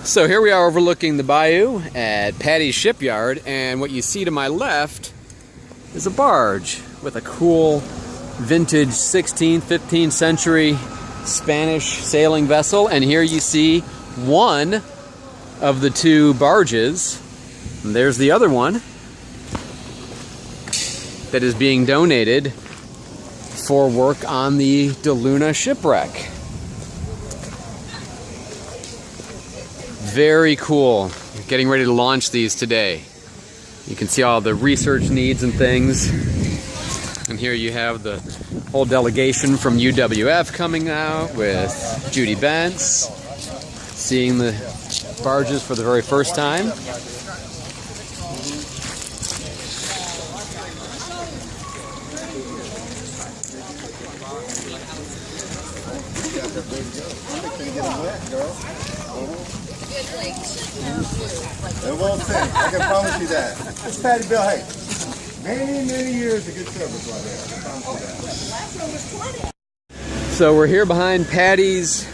So here we are overlooking the bayou at Patti's Shipyard, and what you see to my left is a barge with a cool vintage 16th, 15th century Spanish sailing vessel. And here you see one of the two barges. And there's the other one that is being donated for work on the DeLuna shipwreck. Very cool. Getting ready to launch these today. You can see all the research needs and things. And here you have the whole delegation from UWF coming out with Judy Bentz, seeing the barges for the very first time. It won't sink. I can promise you that. It's Patti Bill. Hey, many years of good service right there. I can promise you that. So we're here behind Patti's.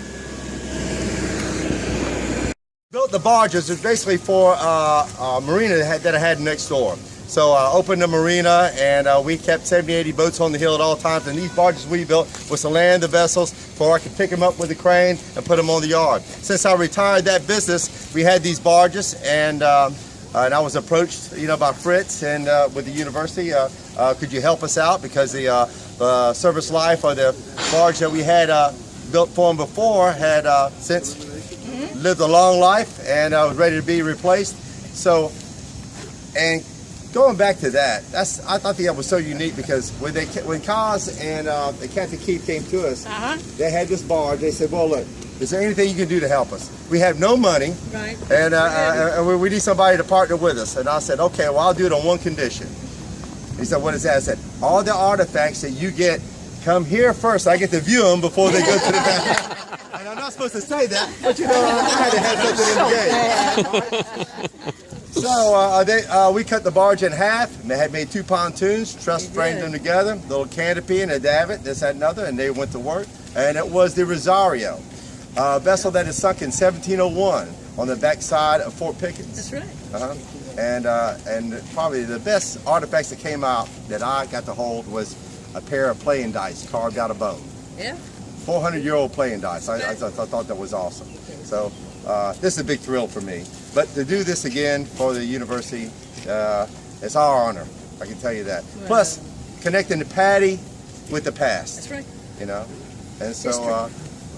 Built the barges is basically for a marina that I had next door. So I opened the marina, and we kept 70, 80 boats on the hill at all times. And these barges we built was to land the vessels before I could pick them up with a crane and put them on the yard. Since I retired that business, we had these barges, and I was approached, by Fritz and with the university. Could you help us out, because the service life of the barge that we had built for them before had since lived a long life, and was ready to be replaced. So, and going back to that, I thought that was so unique, because when Kaz and the Captain Keith came to us, they had this barge. They said, "Well, look, is there anything you can do to help us? We have no money, right? And we need somebody to partner with us." And I said, "Okay, well, I'll do it on one condition." He said, "What is that?" I said, "All the artifacts that you get come here first. I get to view them before they go to the back." And I'm not supposed to say that, but I had to have something in the game. So we cut the barge in half. They had made 2 pontoons, truss framed them together, little canopy and a davit, this, that, and other, and they went to work. And it was the Rosario, a vessel that is sunk in 1701 on the backside of Fort Pickens. That's right. And probably the best artifacts that came out that I got to hold was a pair of playing dice carved out of bone. Yeah. 400-year-old playing dice. I thought that was awesome. So this is a big thrill for me. But to do this again for the university, it's our honor. I can tell you that. Wow. Plus, connecting the Patti with the past. That's right. And so,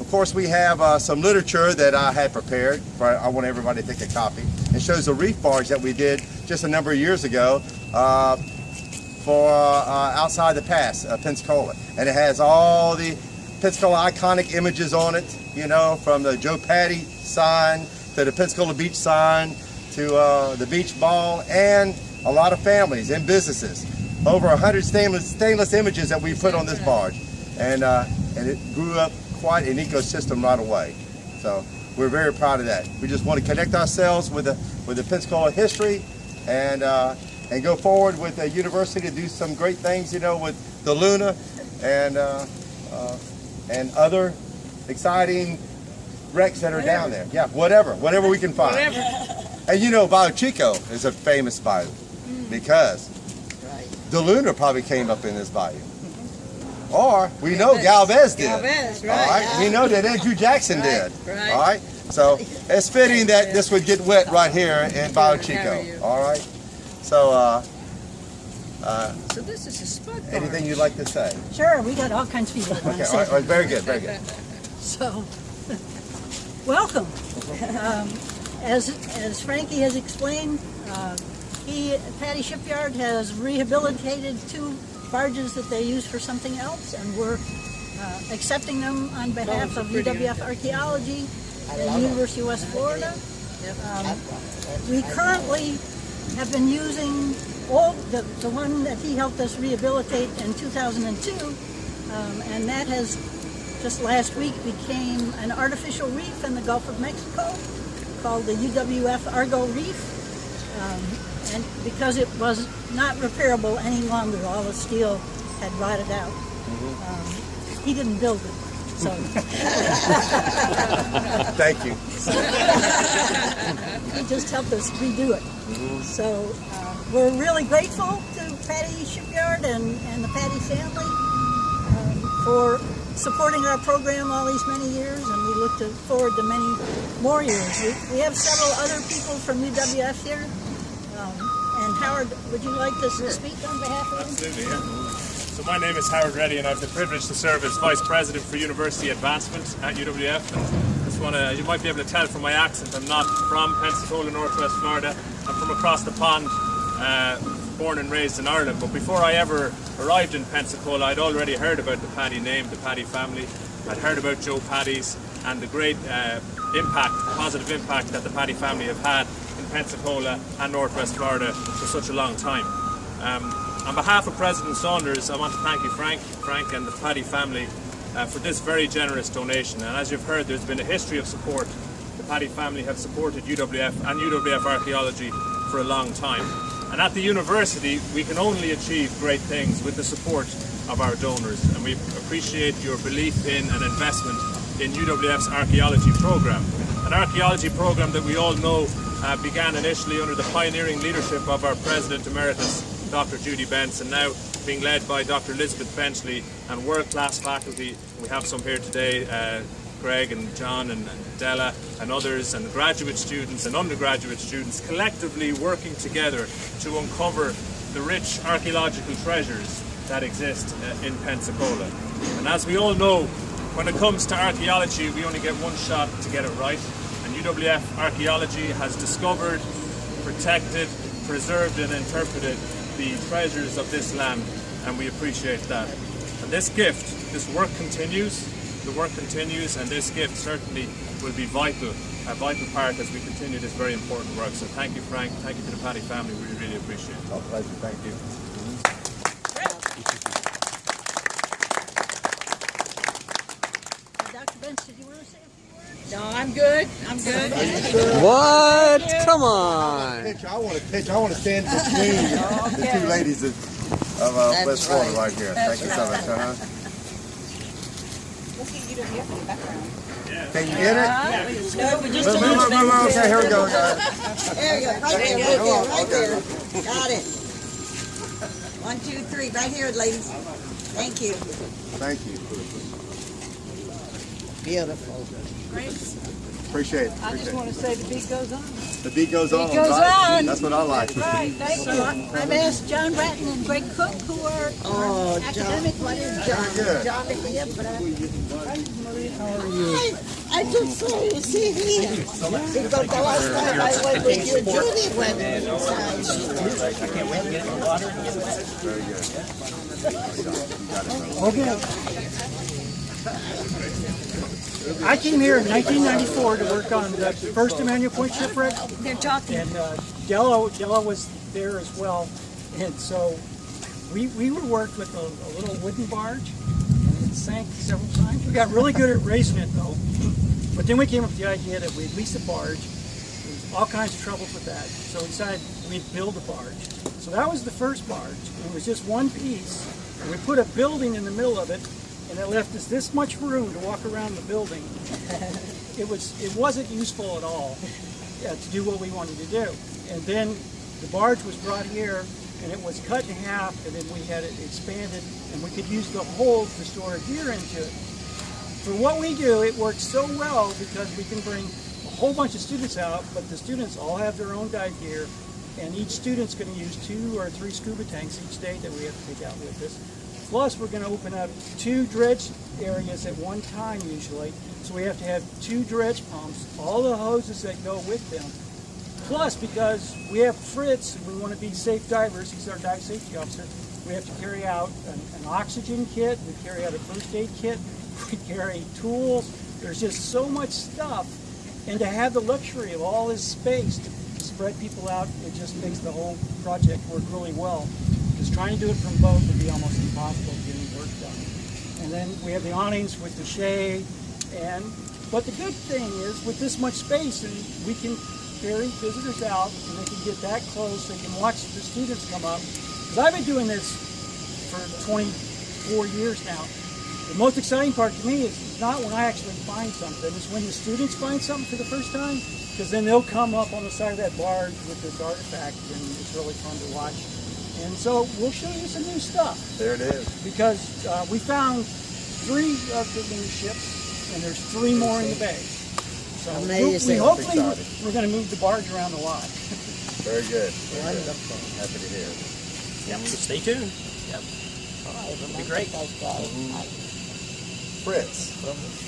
of course, we have some literature that I had prepared. I want everybody to take a copy. It shows a reef barge that we did just a number of years ago for outside the pass, Pensacola. And it has all the Pensacola iconic images on it, from the Joe Patti sign to the Pensacola Beach sign to the beach ball, and a lot of families and businesses. Over 100 stainless images that we put on this barge. And it grew up quite an ecosystem right away. So we're very proud of that. We just want to connect ourselves with the Pensacola history, and go forward with the university to do some great things, with DeLuna and other exciting wrecks that are down there. Yeah, whatever we can find. And Bayou Chico is a famous bayou, because DeLuna probably came up in this bayou. Or we know Galvez did. Galvez, right. All right. Yeah. We know that Andrew Jackson did. Right. All right. So it's fitting that this would get wet right here in Bayou Chico. All right. So so this is a spud barge. Anything you'd like to say? Sure, we got all kinds of people that want to Okay. say. All right. Very good. Very good. So, welcome. As Frankie has explained, Patti Shipyard has rehabilitated 2 barges that they use for something else, and we're accepting them on behalf of UWF Archaeology and University of West Florida. We currently have been using the one that he helped us rehabilitate in 2002, and that has just last week became an artificial reef in the Gulf of Mexico called the UWF Argo Reef, and because it was not repairable any longer, all the steel had rotted out. He didn't build it, so. Thank you. he just helped us redo it. So we're really grateful to Patti Shipyard and the Patti family for supporting our program all these many years, and we look forward to many more years. We have several other people from UWF here. And Howard, would you like to speak on behalf of them? Absolutely, yeah. So my name is Howard Reddy, and I have the privilege to serve as Vice President for University Advancement at UWF. And just you might be able to tell from my accent, I'm not from Pensacola, Northwest Florida. I'm from across the pond, born and raised in Ireland. But before I ever arrived in Pensacola, I'd already heard about the Patti name, the Patti family. I'd heard about Joe Patti's and the great positive impact that the Patti family have had in Pensacola and Northwest Florida for such a long time. On behalf of President Saunders, I want to thank you, Frank and the Patti family for this very generous donation. And as you've heard, there's been a history of support. The Patti family have supported UWF and UWF Archaeology for a long time. And at the university, we can only achieve great things with the support of our donors. And we appreciate your belief in and investment in UWF's archaeology program. An archaeology program that we all know began initially under the pioneering leadership of our President Emeritus, Dr. Judy Bentz, and now being led by Dr. Elizabeth Benchley and world-class faculty. We have some here today, Greg and John and Della and others, and graduate students and undergraduate students collectively working together to uncover the rich archaeological treasures that exist in Pensacola. And as we all know, when it comes to archaeology, we only get one shot to get it right. And UWF Archaeology has discovered, protected, preserved and interpreted the treasures of this land, and we appreciate that. And this gift, this work continues, the work continues, and this gift certainly will be vital, a vital part as we continue this very important work. So thank you, Frank, thank you to the Patti family, we really appreciate it. Our pleasure, thank you. Dr. Bentz, did you want to say a few words? No, I'm good. I'm good. What? Come on. I want to pitch. I want to stand between the two ladies of West Florida right here. Thank you so much. Can you get it? No, we just a little bit. Okay, here we go, guys. There you go, right there. Got it. 1, 2, 3, right here, ladies. Thank you. Thank you. Beautiful. Appreciate it. I just want to say the beat goes on. The beat goes on. goes right? on. That's what I like. Right, thank you. I've asked John Bratton and Greg Cook, who are academic. What is John? Good. John, I just saw you see here. Because the last time I went with you, Judy went inside. Very good. I came here in 1994 to work on the first Emmanuel Point shipwreck. They're talking. And Della was there as well. And so we were worked with a little wooden barge, and it sank several times. We got really good at raising it though. But then we came up with the idea that we'd lease a barge. There was all kinds of trouble with that. So we decided we'd build a barge. So that was the first barge. It was just one piece. And we put a building in the middle of it, and it left us this much room to walk around the building. It wasn't useful at all to do what we wanted to do. And then the barge was brought here, and it was cut in half, and then we had it expanded, and we could use the hold to store gear into it. For what we do, it works so well because we can bring a whole bunch of students out, but the students all have their own dive gear, and each student's going to use 2 or 3 scuba tanks each day that we have to take out with us. Plus, we're going to open up 2 dredge areas at one time usually, so we have to have 2 dredge pumps, all the hoses that go with them. Plus, because we have Fritz, and we want to be safe divers, he's our dive safety officer, we have to carry out an oxygen kit, we carry out a first aid kit, we carry tools. There's just so much stuff, and to have the luxury of all this space to spread people out, it just makes the whole project work really well. Because trying to do it from both would be almost impossible getting work done. And then we have the awnings with the shade, but the good thing is with this much space, and we can ferry visitors out, and they can get that close, they can watch the students come up. Because I've been doing this for 24 years now. The most exciting part to me is not when I actually find something, it's when the students find something for the first time, because then they'll come up on the side of that barge with this artifact, and it's really fun to watch. And so we'll show you some new stuff. There it is. Because we found 3 of the new ships, and there's 3 more in the bay. So Amazing. hopefully we're going to move the barge around a lot. Very good. Wonderful. Happy to hear. Yep, so stay tuned. Yep. It'll be great. Fritz,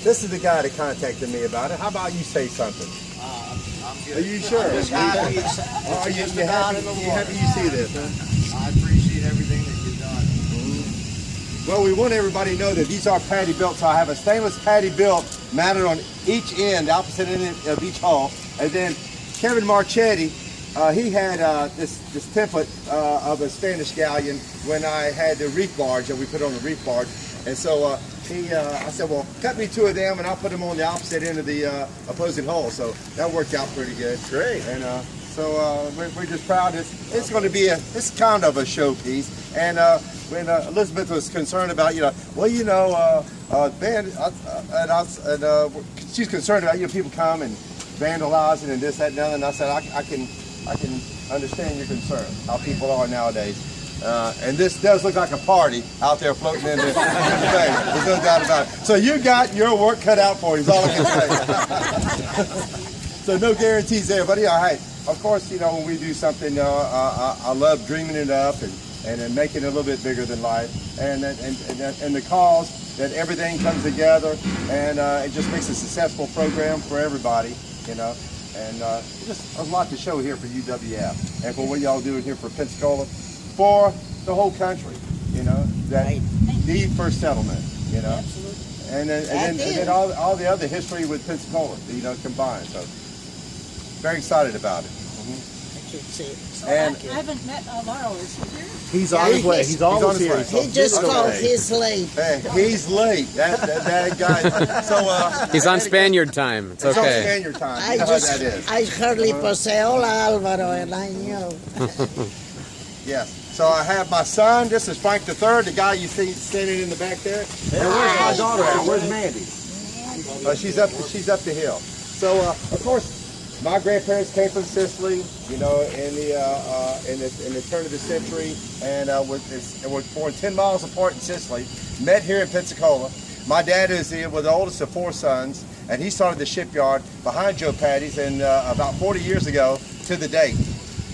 this is the guy that contacted me about it. How about you say something? I'm good. Are you sure? Are you happy you see this? Huh? I appreciate everything that you've done. Well, we want everybody to know that these are Patti built. So I have a stainless Patti built mounted on each end, the opposite end of each hull. And then Kevin Marchetti, he had this template of a Spanish galleon when I had the reef barge that we put on the reef barge. And so I said, well, cut me 2 of them and I'll put them on the opposite end of the opposing hull. So that worked out pretty good. Great. And so we're just proud. It's going to be it's kind of a showpiece. And when Elizabeth was concerned about, she's concerned about, people come and vandalizing and this, that, and the other. And I said, I can understand your concern, how people are nowadays. And this does look like a party out there floating in the thing. There's no doubt about it. So you got your work cut out for you, is all I can say. So no guarantees there, but yeah, hey, of course, when we do something, I love dreaming it up and then making it a little bit bigger than life, and the cause that everything comes together, and it just makes a successful program for everybody, and just a lot to show here for UWF and for what y'all doing here for Pensacola, for the whole country, that need first settlement, Absolutely. and then all the other history with Pensacola, combined. So very excited about it. And I haven't met Alvaro. Is he here? He's on his way. He's almost here. He just called his late. hey, he's late. That guy. So He's on Spaniard time. It's it's on okay. Spaniard time. I You know how that is. I hardly say hola Alvaro, and I knew. Yes. So I have my son. This is Frank III, the guy you see standing in the back there. And where's my daughter at? Where's Mandy? She's up the hill. So of course, my grandparents came from Sicily, in the turn of the century, and were born 10 miles apart in Sicily. Met here in Pensacola. My dad was the oldest of 4 sons, and he started the shipyard behind Joe Patti's, and about 40 years ago to the date.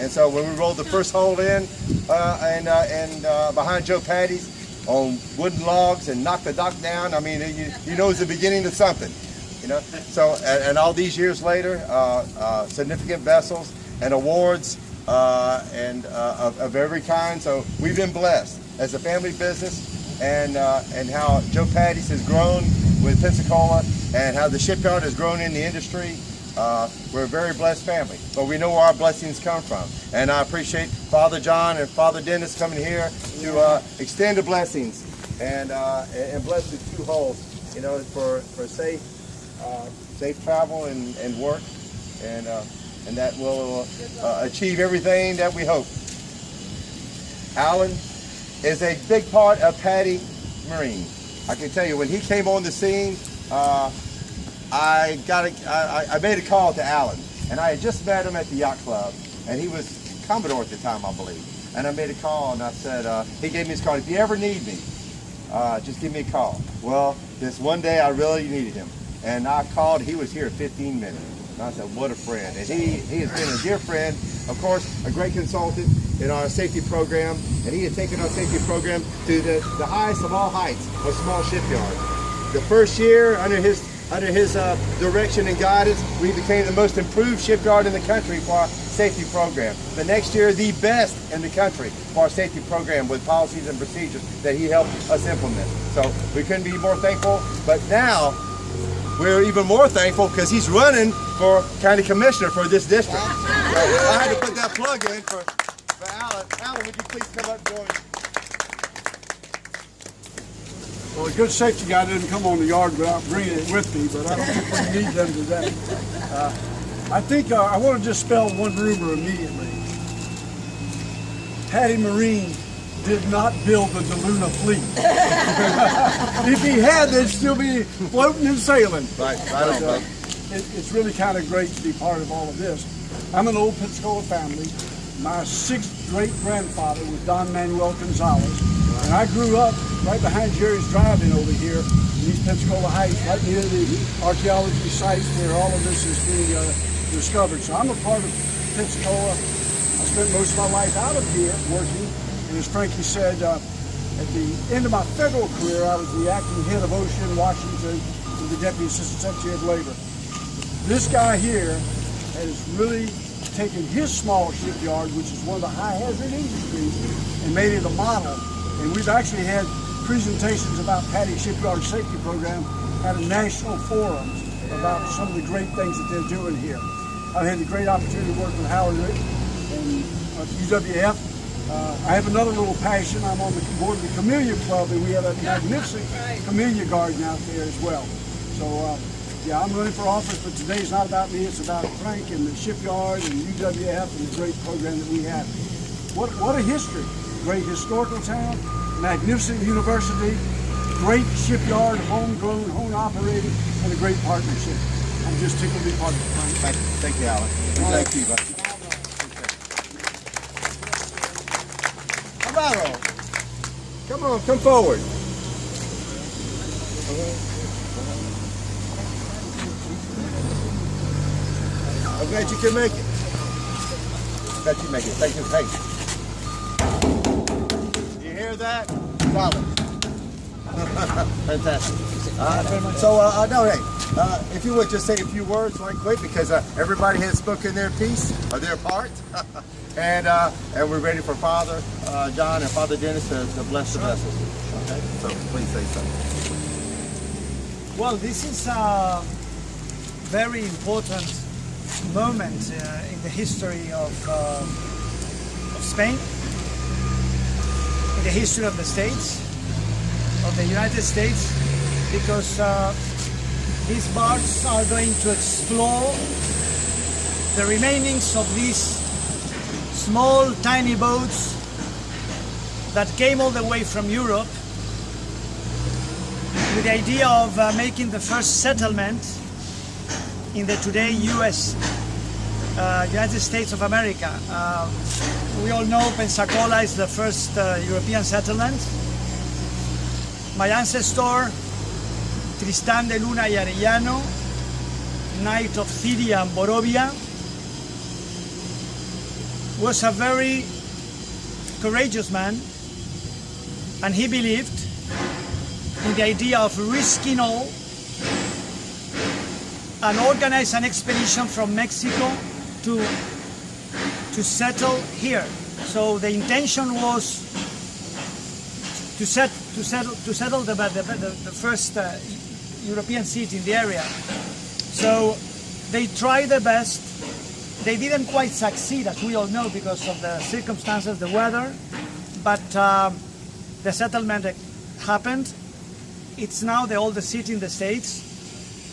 And so when we rolled the first hole in behind Joe Patti's on wooden logs and knocked the dock down, I mean, you know it's the beginning of something, So, and all these years later, significant vessels and awards of every kind. So we've been blessed as a family business, and how Joe Patti's has grown with Pensacola, and how the shipyard has grown in the industry. We're a very blessed family, but we know where our blessings come from. And I appreciate Father John and Father Dennis coming here to extend the blessings and bless the 2 hulls, for safe travel and work, and that will achieve everything that we hope. Alan is a big part of Patti Marine. I can tell you, when he came on the scene, I made a call to Alan, and I had just met him at the yacht club, and he was Commodore at the time, I believe. And I made a call, and I said, he gave me his card. If you ever need me, just give me a call. Well, this one day I really needed him, and I called. He was here in 15 minutes. And I said, what a friend. And he has been a dear friend, of course, a great consultant in our safety program, and he had taken our safety program to the highest of all heights of small shipyard. The first year, under his direction and guidance, we became the most improved shipyard in the country for our safety program. The next year, the best in the country for our safety program, with policies and procedures that he helped us implement. So we couldn't be more thankful, but now we're even more thankful because he's running for county commissioner for this district. So I had to put that plug in for Alan. Alan, would you please come up and join me? Well, a good safety guy doesn't come on the yard without bringing it with me, but I don't think we need them today. I think I want to dispel one rumor immediately. Patti Marine did not build the DeLuna fleet. If he had, they'd still be floating and sailing. Right on. it's really kind of great to be part of all of this. I'm an old Pensacola family. My 6th great-grandfather was Don Manuel Gonzalez, and I grew up right behind Jerry's Drive-In over here in East Pensacola Heights, right near the archaeology sites where all of this is being discovered. So I'm a part of Pensacola. I spent most of my life out of here working, and as Frankie said, at the end of my federal career, I was the acting head of OSHA in Washington and the Deputy Assistant Secretary of Labor. This guy here has really taken his small shipyard, which is one of the high-hazard industries, and made it a model. And we've actually had presentations about Patti Shipyard Safety Program at a national forum about some of the great things that they're doing here. I've had the great opportunity to work with Howard and UWF. I have another little passion. I'm on the board of the Camellia Club, and we have a magnificent camellia garden out there as well. So, yeah, I'm running for office, but today's not about me. It's about Frank and the Shipyard and UWF and the great program that we have. What a history. Great historical town, magnificent university, great shipyard, homegrown, home-operated, and a great partnership. I'm just tickled to be part of it, Frank. Thank you, Alan. Thank you, buddy. Amaro, come on, come forward. I'm glad you can make it. Glad you make it. Thank you. Thank you. You hear that? Solid. Fantastic. No, hey, if you would just say a few words right quick, because everybody has spoken their piece or their part, and we're ready for Father John and Father Dennis to bless the vessels. Okay, so please say something. Well, this is a very important moment in the history of Spain, in the history of the States, of the United States, because these barges are going to explore the remainings of these small, tiny boats that came all the way from Europe with the idea of making the first settlement in the today United States of America. We all know Pensacola is the first European settlement. My ancestor, Tristan de Luna y Arellano, Knight of Thiria and Borovia, was a very courageous man, and he believed in the idea of risking all and organize an expedition from Mexico to settle here. So the intention was to settle the first European city in the area. So they tried their best. They didn't quite succeed, as we all know, because of the circumstances, the weather, but the settlement happened. It's now the oldest city in the States,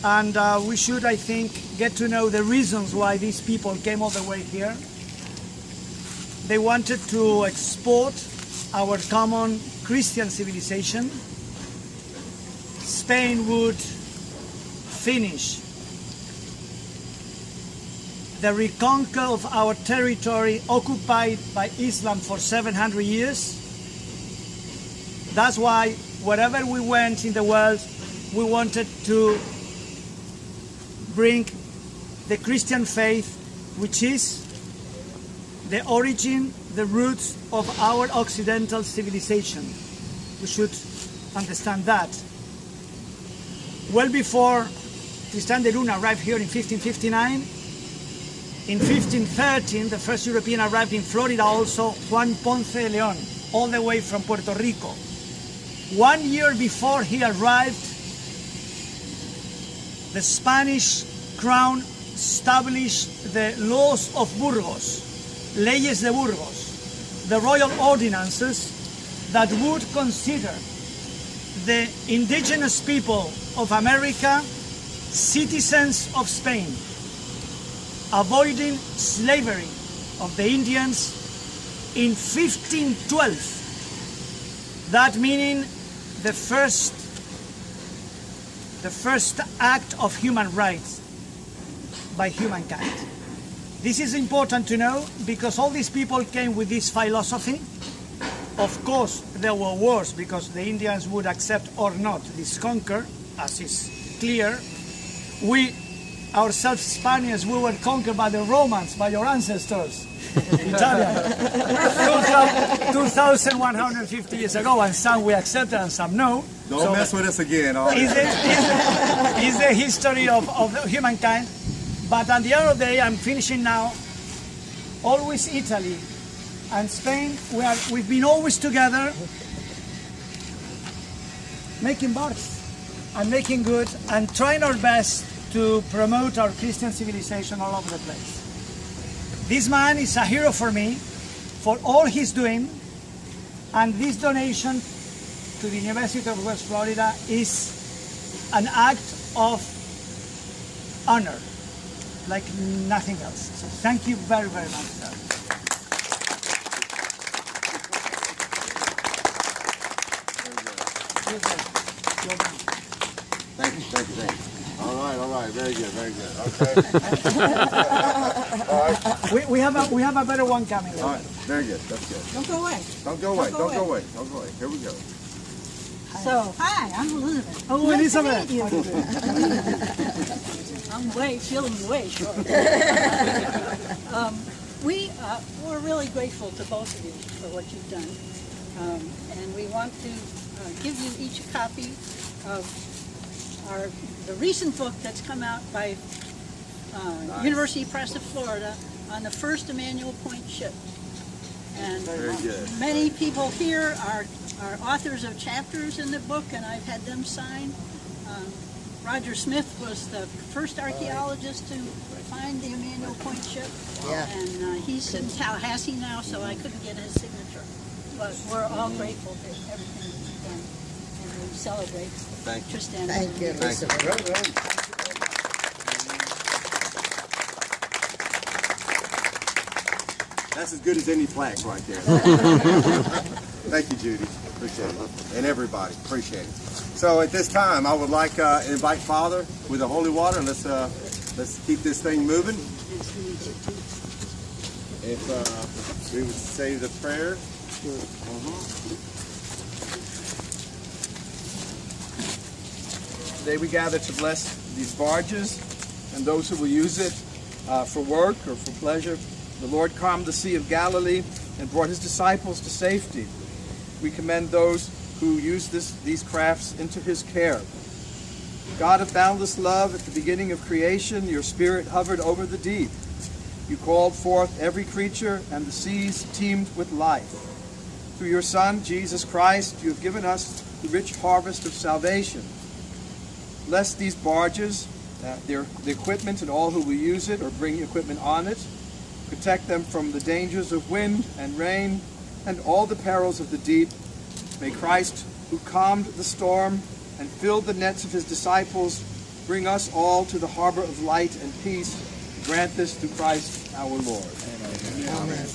and we should, I think, get to know the reasons why these people came all the way here. They wanted to export our common Christian civilization. Spain would finish the reconquer of our territory occupied by Islam for 700 years. That's why wherever we went in the world, we wanted to bring the Christian faith, which is the origin, the roots of our Occidental civilization. We should understand that. Well before Tristan de Luna arrived here in 1559, in 1513, the first European arrived in Florida also, Juan Ponce de Leon, all the way from Puerto Rico. 1 year before he arrived, the Spanish crown established the laws of Burgos, Leyes de Burgos, the royal ordinances that would consider the indigenous people of America citizens of Spain, avoiding slavery of the Indians in 1512. That meaning the first act of human rights. by humankind. This is important to know because all these people came with this philosophy. Of course, there were wars because the Indians would accept or not this conquer, as is clear. We, ourselves Spaniards, we were conquered by the Romans, by your ancestors, Italian, 2,150 years ago, and some we accepted and some no. Don't mess with us again. All right. Is the history of humankind. But at the end of the day, I'm finishing now. Always Italy and Spain, we've been always together, making barks and making good and trying our best to promote our Christian civilization all over the place. This man is a hero for me, for all he's doing, and this donation to the University of West Florida is an act of honor, like nothing else. So thank you very, very much, sir. Thank you. All right, very good. Okay. We have a better one coming. All right, very good, that's good. Don't go away. Don't go away. Here we go. So, hi, I'm Elizabeth. Oh, Nice to Elizabeth. meet you. I'm feeling way short. We're really grateful to both of you for what you've done. And we want to give you each a copy of the recent book that's come out by Nice. University Press of Florida on the first Emmanuel Point ship. And Very good. many people here are authors of chapters in the book, and I've had them sign. Roger Smith was the first archaeologist to find the Emmanuel Point ship, and he's in Tallahassee now, so I couldn't get his signature. But we're all grateful for everything that you've done, and we celebrate Tristan. Thank you. That's as good as any plaque right there. Thank you, Judy. Appreciate it. And everybody, appreciate it. So at this time, I would like to invite Father with the holy water. Let's keep this thing moving. If we would say the prayer. Today we gather to bless these barges and those who will use it for work or for pleasure. The Lord calmed the Sea of Galilee and brought his disciples to safety. We commend those who use these crafts into his care. God of boundless love, at the beginning of creation, your spirit hovered over the deep. You called forth every creature, and the seas teemed with life. Through your Son, Jesus Christ, you have given us the rich harvest of salvation. Bless these barges, the equipment and all who will use it or bring equipment on it. Protect them from the dangers of wind and rain and all the perils of the deep. May Christ, who calmed the storm and filled the nets of his disciples, bring us all to the harbor of light and peace. Grant this through Christ our Lord. Amen. Amen.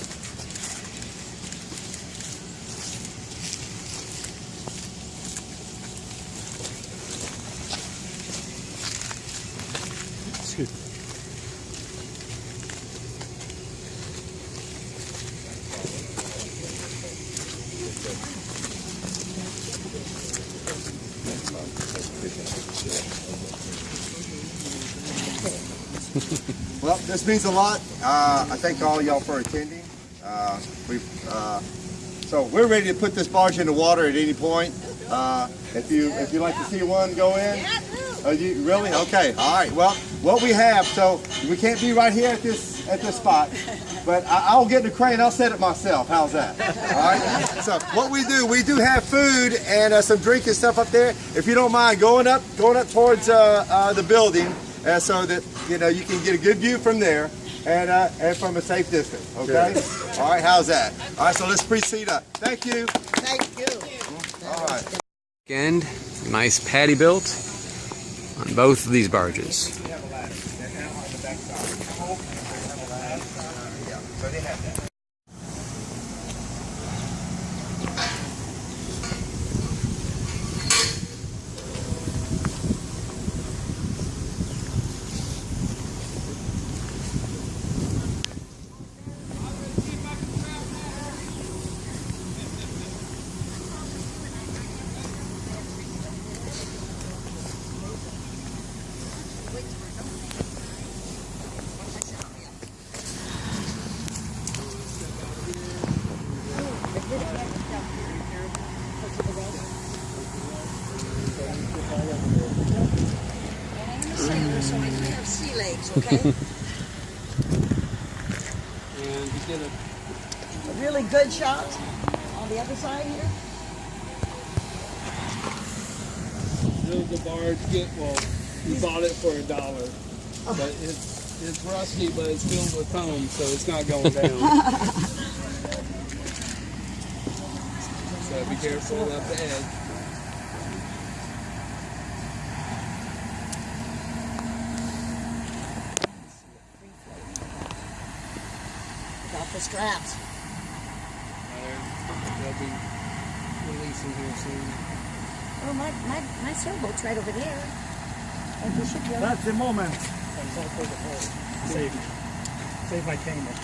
Well, this means a lot. I thank all y'all for attending. So we're ready to put this barge in the water at any point. If you'd like to see one go in. You really? Okay. All right. Well, what we have, so we can't be right here at this spot, but I'll get the crane. I'll set it myself. How's that? All right. So what we do have food and some drink and stuff up there. If you don't mind going up towards the building, so that you can get a good view from there and from a safe distance. Okay. All right. How's that? All right. So let's proceed up. Thank you. Thank you. All right. And nice Patti built on both of these barges. okay? And he did A really good shot on the other side here. The barge we bought it for $1, but it's rusty, but it's filled with foam, so it's not going down. So be careful of the edge. Got the straps. They'll be releasing here soon. Oh, my sailboat's right over there. At the shipyard. That's the moment. Save my camera.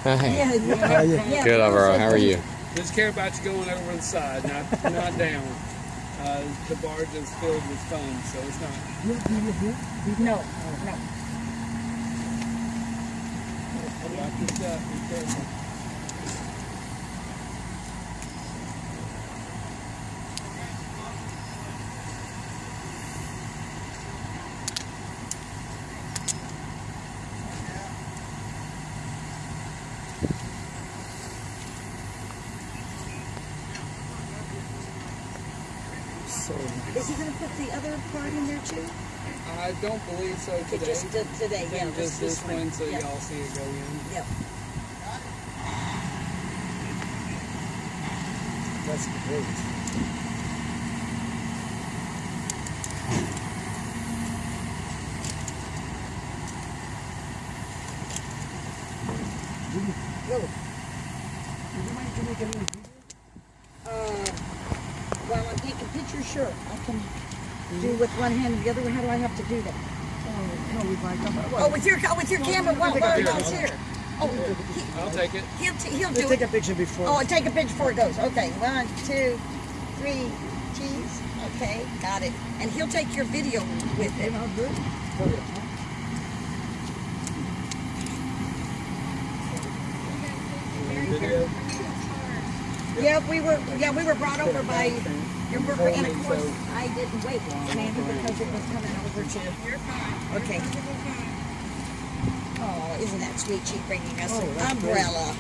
Hey. Yeah. Good, Alvaro. How are you? Just care about you going over the side, not down. The barge is filled with foam, so it's not. No. Watch your step, be careful. Is he going to put the other part in there too? I don't believe so today. Just today, yeah. Just this one, so yeah. y'all see it go in. Yep. That's great. Go. Would you mind to make a little video? While I'm taking pictures, sure. I can do with one hand and the other one. How do I have to do that? No, with my camera. Oh, with your camera while it's here. Oh, I'll take it. he'll Let's do take it. a picture before. Oh, take a picture before it goes. Okay, 1, 2, 3, cheese. Okay, got it. And he'll take your video with it. Video. Yeah, we were brought over by your worker, and of course I didn't wait, Mandy, because it was coming over to. You're fine. Okay. Oh, isn't that sweet? She's bringing us an umbrella.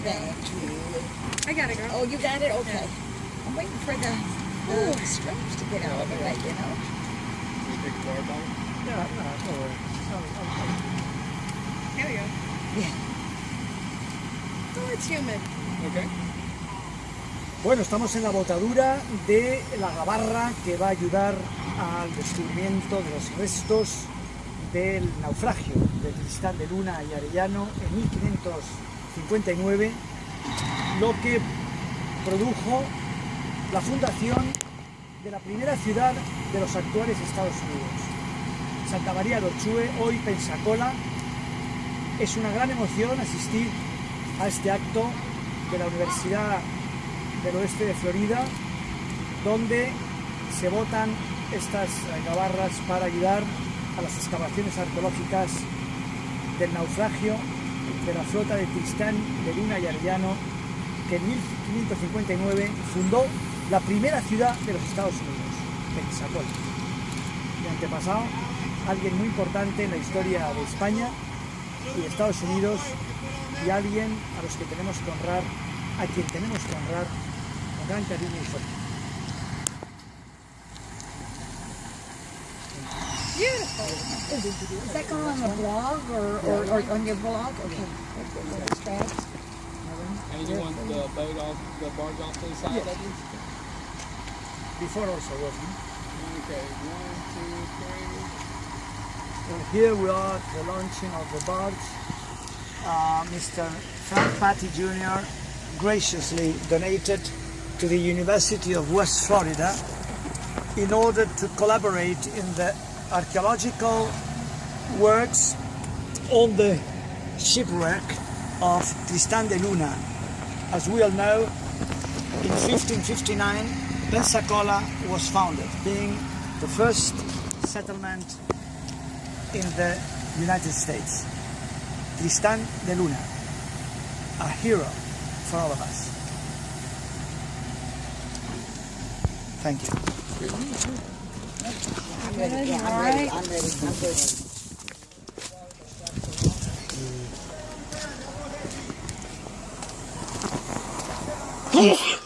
Thank you. I gotta go. Oh, you got it. Okay. I'm waiting for the straps to get out of the way. You know. You take a bar ball? Yeah, no worries. Here we go. Yeah. Oh, it's humid. Okay. Bueno, estamos en la botadura de la gabarra que va a ayudar al descubrimiento de los restos del naufragio del Tristán de Luna y Arellano en 1559, lo que produjo la fundación de la primera ciudad de los actuales Estados Unidos, Santa María de Orchue, hoy Pensacola. Es una gran emoción asistir a este acto de la Universidad del Oeste de Florida, donde se botan estas gabarras para ayudar a las excavaciones arqueológicas del naufragio de la flota de Tristán de Luna y Arellano, que en 1559 fundó la primera ciudad de los Estados Unidos, Pensacola. De antepasado, alguien muy importante en la historia de España y de Estados Unidos, y alguien a los que tenemos que honrar, a quien tenemos que honrar con gran cariño y fuerza. Beautiful. Is that going on the blog or on your blog? Okay. And you want the boat off, the barge off to the side of you? Before also, wasn't Okay, 1, 2, 3. it? Here we are at the launching of the barge. Mr. Frank Patti Jr. graciously donated to the University of West Florida in order to collaborate in the archaeological works on the shipwreck of Tristán de Luna. As we all know, in 1559, Pensacola was founded, being the first settlement in the United States. Tristán de Luna, a hero for all of us. Thank you. I'm ready. Yeah, I'm ready. I'm good. Yes.